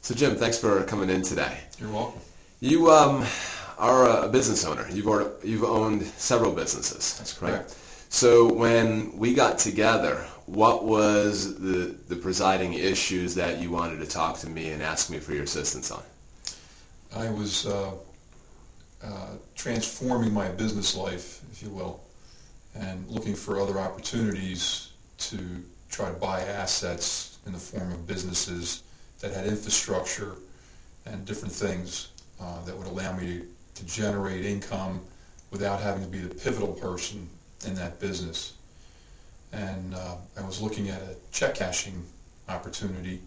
So Jim, thanks for coming in today. You're welcome. You are a business owner. You've owned several businesses. That's correct. Right? So when we got together, what was the presiding issues that you wanted to talk to me and ask me for your assistance on? I was transforming my business life, if you will, and looking for other opportunities to try to buy assets in the form of businesses that had infrastructure and different things that would allow me to generate income without having to be the pivotal person in that business. And I was looking at a check cashing opportunity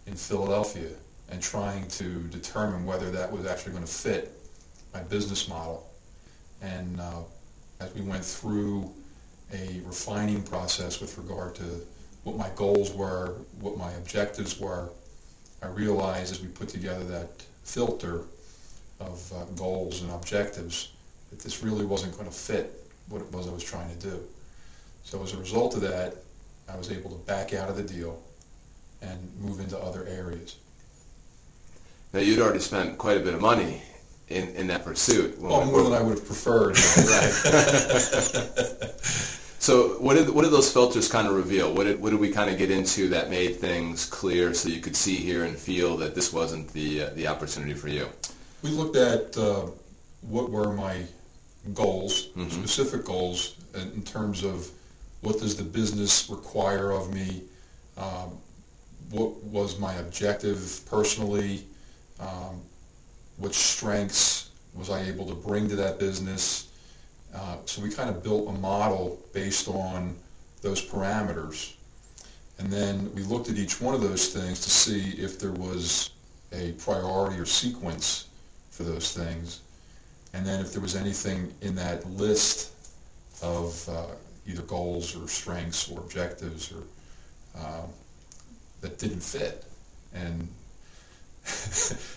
in Philadelphia and trying to determine whether that was actually going to fit my business model. And as we went through a refining process with regard to what my goals were, what my objectives were, I realized as we put together that filter of goals and objectives that this really wasn't going to fit what it was I was trying to do. So as a result of that, I was able to back out of the deal and move into other areas. Now, you'd already spent quite a bit of money in that pursuit. Well, more than I would have preferred. Right. So what did those filters kind of reveal? What did we kind of get into that made things clear so you could see, hear, and feel that this wasn't the opportunity for you? We looked at what were my goals, Mm-hmm. specific goals, in terms of what does the business require of me, what was my objective personally, what strengths was I able to bring to that business. So we kind of built a model based on those parameters. And then we looked at each one of those things to see if there was a priority or sequence for those things. And then if there was anything in that list of either goals or strengths or objectives or that didn't fit. And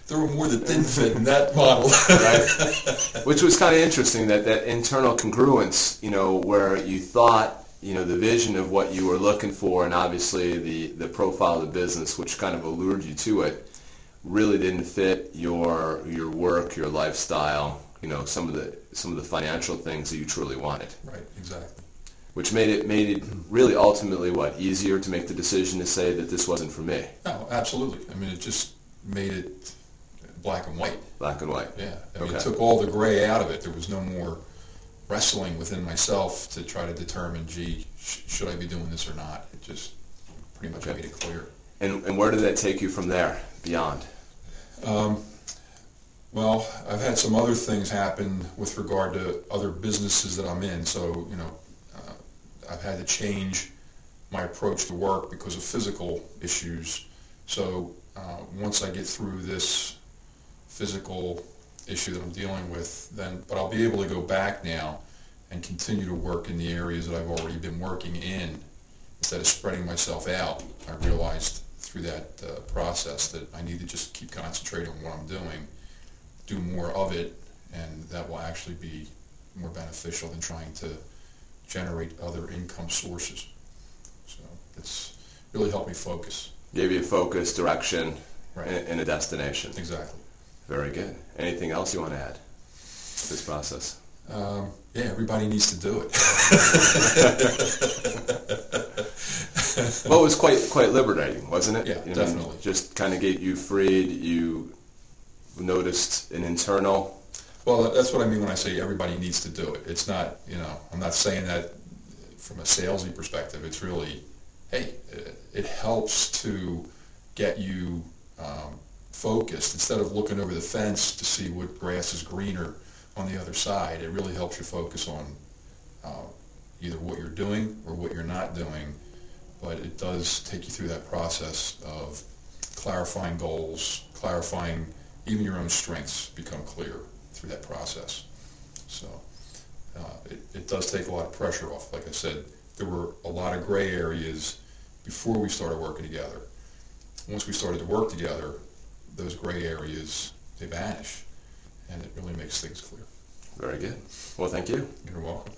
there were more that didn't fit in that model. Right. Which was kind of interesting, that internal congruence, where you thought, the vision of what you were looking for and obviously the profile of the business, which kind of allured you to it, really didn't fit your work, your lifestyle, some of the financial things that you truly wanted. Right, exactly. Which made it really ultimately easier to make the decision to say that this wasn't for me. No, absolutely. I mean, it just made it black and white. Black and white. Yeah. I mean, Okay. It took all the gray out of it. There was no more wrestling within myself to try to determine, should I be doing this or not? It just pretty much made it clear. And where did that take you from there, beyond? Well, I've had some other things happen with regard to other businesses that I'm in. So, I've had to change my approach to work because of physical issues. So once I get through this physical issue that I'm dealing with, but I'll be able to go back now and continue to work in the areas that I've already been working in instead of spreading myself out. I realized through that process that I need to just keep concentrating on what I'm doing, do more of it, and that will actually be more beneficial than trying to generate other income sources. So it's really helped me focus. Gave you a focus, direction, Right. and a destination. Exactly. Very good. Anything else you want to add to this process? Yeah, everybody needs to do it. Well, it was quite liberating, wasn't it? Yeah, definitely. Just kind of get you freed. You noticed an internal. Well, that's what I mean when I say everybody needs to do it. It's not, I'm not saying that from a salesy perspective. It's really, hey, it helps to get you focused instead of looking over the fence to see what grass is greener on the other side. It really helps you focus on either what you're doing or what you're not doing. But it does take you through that process of clarifying goals, clarifying even your own strengths become clear through that process. So it does take a lot of pressure off. Like I said, there were a lot of gray areas before we started working together. Once we started to work together, those gray areas, they vanish, and it really makes things clear. Very good. Well, thank you. You're welcome.